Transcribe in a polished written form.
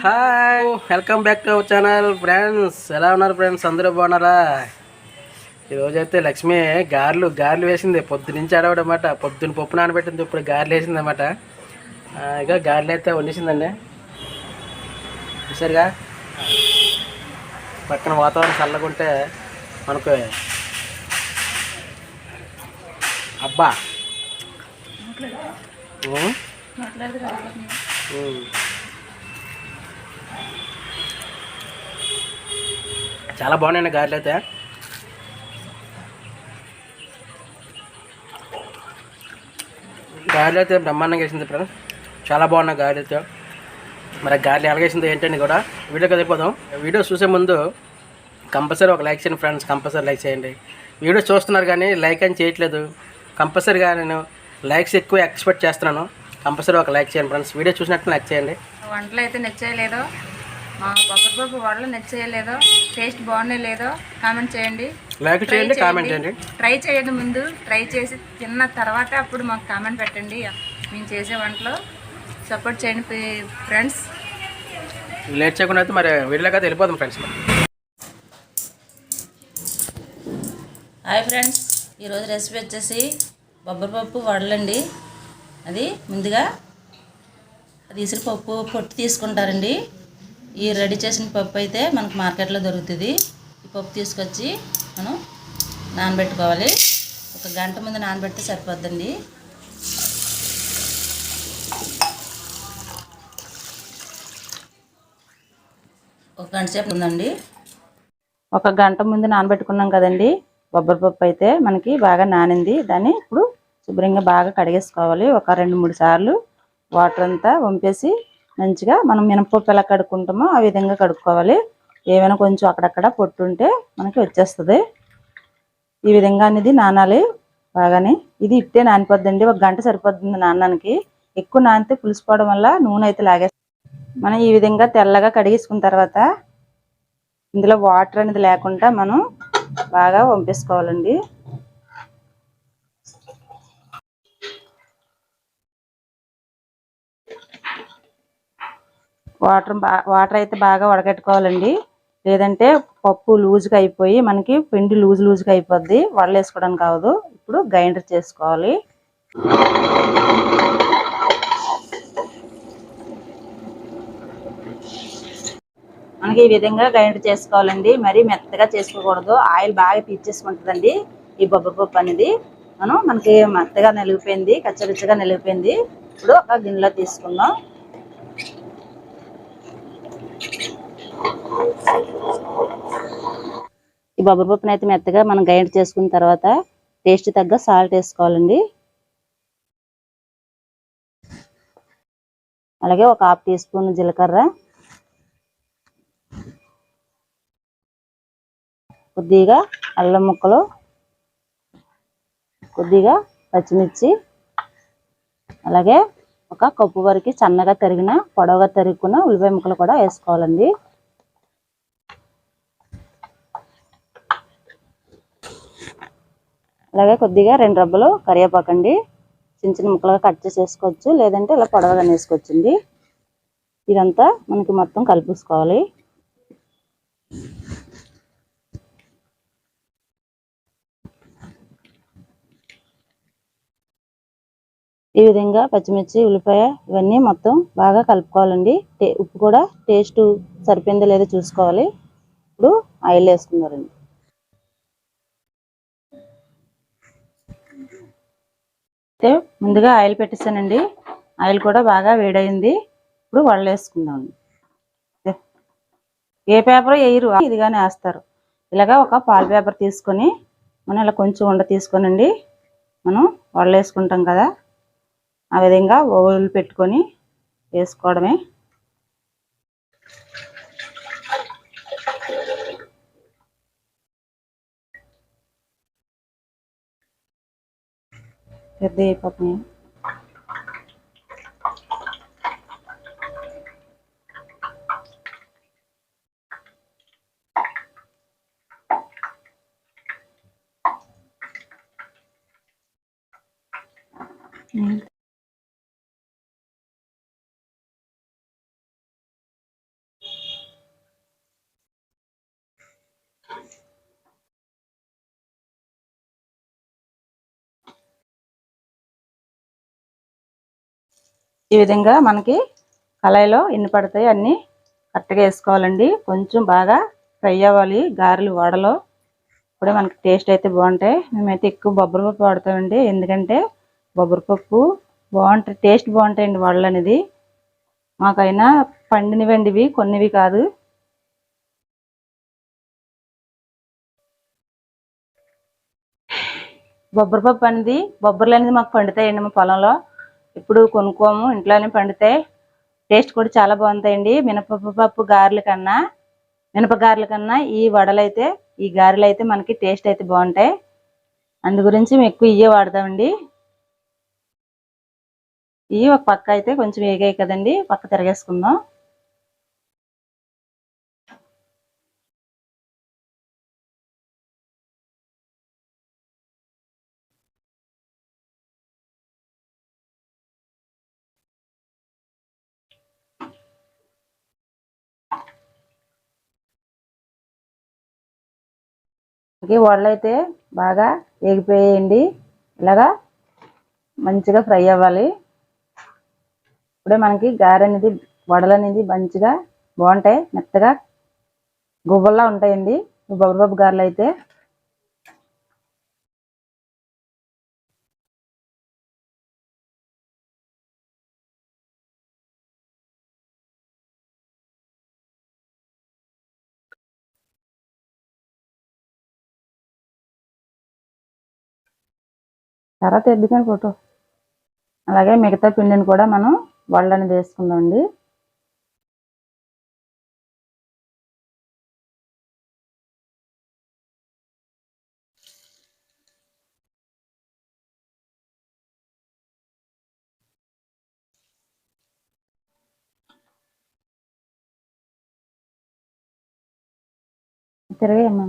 Hi welcome back to our channel friends. ఎలా ఉన్నారు friends? అందరూ బాగున్నారా? ఈరోజైతే లక్ష్మి గారెలు వేసింది. పొద్దునుంచి అడవడమాట. పొద్దున్న పప్పు నానబెట్టింది, ఇప్పుడు గారెలు వేసింది అనమాట. ఇక గారెలు అయితే వండేసిందండి. చూసారుగా, పక్కన వాతావరణం చల్లగా ఉంటే మనకు అబ్బా చాలా బాగున్నాయండి గారెలు అయితే. గారెలు అయితే బ్రహ్మాండంగా వేసింది ఫ్రెండ్స్. చాలా బాగున్నాయి గారెలు అయితే. మరి గారెలు ఎలాగేసిందో ఏంటండి కూడా వీడియోకి వెళ్ళిపోదాం. వీడియో చూసే ముందు కంపల్సరీ ఒక లైక్ చేయండి ఫ్రెండ్స్. కంపల్సరీ లైక్ చేయండి. వీడియో చూస్తున్నారు కానీ లైక్ అని చేయట్లేదు. కంపల్సరీగా నేను లైక్స్ ఎక్కువ ఎక్స్పెక్ట్ చేస్తున్నాను. కంపల్సరీ ఒక లైక్ చేయండి ఫ్రెండ్స్. వీడియో చూసినట్టు లైక్ చేయండి. వంటలు అయితే నచ్చేయలేదో, మా బొబ్బరిపప్పు వడలు నచ్చేయలేదో, టేస్ట్ బాగుండే లేదో కామెంట్ చేయండి, లైక్ చేయండి, కామెంట్ చేయండి. ట్రై చేయండి. ముందు ట్రై చేసి తిన్న తర్వాత అప్పుడు మాకు కామెంట్ పెట్టండి. మేము చేసే వంటలో సపోర్ట్ చేయండి ఫ్రెండ్స్. లేట్ చేయకుండా అయితే మరి వీడియోలోకి అయితే వెళ్ళిపోదాం ఫ్రెండ్స్. హాయ్ ఫ్రెండ్స్, ఈరోజు రెసిపీ వచ్చేసి బొబ్బరిపప్పు వడలండి. అది ముందుగా పప్పు పొట్టు తీసుకుంటారండి. ఈ రెడీ చేసిన పప్పు అయితే మనకు మార్కెట్లో దొరుకుతుంది. ఈ పప్పు తీసుకొచ్చి మనం నానబెట్టుకోవాలి. ఒక గంట ముందు నానబెడితే సరిపోద్దండి. ఒక గంట సేపు ఉందండి. ఒక గంట ముందు నానబెట్టుకున్నాం కదండి. బొబ్బరిపప్పు అయితే మనకి బాగా నానింది. దాన్ని ఇప్పుడు శుభ్రంగా బాగా కడిగేసుకోవాలి. ఒక 2-3 సార్లు వాటర్ అంతా వంపేసి మంచిగా మనం మినపప్పు ఎలా కడుక్కుంటామో ఆ విధంగా కడుక్కోవాలి. ఏమైనా కొంచెం అక్కడక్కడ పొట్టుంటే మనకి వచ్చేస్తుంది. ఈ విధంగా అనేది నానాలి బాగానే. ఇది ఇట్టే నానిపోద్దండి. ఒక గంట సరిపోతుంది నానడానికి. ఎక్కువ నానితే పులిసిపోవడం వల్ల నూనె అయితే లాగేస్తుంది. మనం ఈ విధంగా తెల్లగా కడిగేసుకున్న తర్వాత ఇందులో వాటర్ అనేది లేకుండా మనం బాగా వంపేసుకోవాలండి. వాటర్ అయితే బాగా వడగట్టుకోవాలండి. లేదంటే పప్పు లూజ్గా అయిపోయి మనకి పిండి లూజ్గా అయిపోద్ది. వడలు వేసుకోవడానికి కావదు. ఇప్పుడు గ్రైండర్ చేసుకోవాలి. మనకి ఈ విధంగా గ్రైండర్ చేసుకోవాలండి. మరీ మెత్తగా చేసుకోకూడదు. ఆయిల్ బాగా పీల్చేసుకుంటుందండి ఈ బొబ్బరిపప్పు అనేది. మనకి మెత్తగా నలిగిపోయింది, కచ్చరిచ్చగా నలిగిపోయింది. ఇప్పుడు ఒక గిన్నెలో తీసుకుందాం. ఈ బొబ్బరిపప్పును అయితే మెత్తగా మనం గ్రైండ్ చేసుకున్న తర్వాత టేస్ట్ తగ్గ సాల్ట్ వేసుకోవాలండి. అలాగే ఒక 1/2 టీ స్పూన్ జీలకర్ర, కొద్దిగా అల్లం ముక్కలు, కొద్దిగా పచ్చిమిర్చి, అలాగే ఒక కప్పు వరకు సన్నగా తరిగిన పొడవుగా తరుగుకున్న ఉల్లిపాయ ముక్కలు కూడా వేసుకోవాలండి. అలాగే కొద్దిగా 2 రబ్బలు కరివేపాకండి. చిన్న ముక్కలుగా కట్ చేసి వేసుకోవచ్చు, లేదంటే ఇలా పొడవుగా వేసుకోవచ్చండి. ఇదంతా మనకి మొత్తం కలిపేసుకోవాలి. ఈ విధంగా పచ్చిమిర్చి, ఉల్లిపాయ ఇవన్నీ మొత్తం బాగా కలుపుకోవాలండి. ఉప్పు కూడా టేస్ట్ సరిపోయిందో లేదో చూసుకోవాలి. ఇప్పుడు ఆయిల్ వేసుకున్నారండి. అయితే ముందుగా ఆయిల్ పెట్టేసానండి. ఆయిల్ కూడా బాగా వేడైంది. ఇప్పుడు వడలు వేసుకుందామండి. ఏ పేపర్ వేయరు, ఇదిగానే వేస్తారు. ఇలాగా ఒక పాల పేపర్ తీసుకొని మనం ఇలా కొంచెం ఉండ తీసుకోనండి. మనం వడలు వేసుకుంటాం కదా, ఆ విధంగా ఓవెల్ పెట్టుకొని వేసుకోవడమే. పెద్ద అయిపోతున్నాయి. ఈ విధంగా మనకి కళాయిలో ఎన్ని పడతాయి అన్నీ కరెక్ట్గా వేసుకోవాలండి. కొంచెం బాగా ఫ్రై అవ్వాలి గారెలు వడలో, ఇప్పుడే మనకి టేస్ట్ అయితే బాగుంటాయి. మేమైతే ఎక్కువ బొబ్బరి పప్పు వాడతామండి, ఎందుకంటే బొబ్బరి పప్పు బాగుంటాయి, టేస్ట్ బాగుంటాయండి వడలు అనేది. మాకైనా పండినవండి ఇవి, కొన్నివి కాదు. బొబ్బరి పప్పు అనేది బొబ్బర్లు అనేది మాకు పండుతాయండి మా పొలంలో, ఇప్పుడు కొనుక్కోము, ఇంట్లోనే పండుతాయి. టేస్ట్ కూడా చాలా బాగుంటాయండి. మినపప్పు గారెల కన్నా, మినప గారెల కన్నా ఈ వడలైతే, ఈ గారెలు అయితే మనకి టేస్ట్ అయితే బాగుంటాయి. అందు గురించి మేము ఎక్కువ ఇవే వాడతామండి. ఇవి ఒక పక్క అయితే కొంచెం వేగాయి కదండి, పక్క తిరగేసుకుందాం. వడలు అయితే బాగా వేగిపోయాయండి, ఇలాగా మంచిగా ఫ్రై అవ్వాలి. ఇప్పుడే మనకి గారె అనేది, వడలు అనేది మంచిగా బాగుంటాయి, మెత్తగా గువ్వల్లా ఉంటాయండి ఈ బొబ్బరిపప్పు గారెలు అయితే. తర్వాత ఎద్దుకొని ఫోటో. అలాగే మిగతా పిండిని కూడా మనం వడలు అనేది వేసుకుందామండి. తిరగేయమ్మా.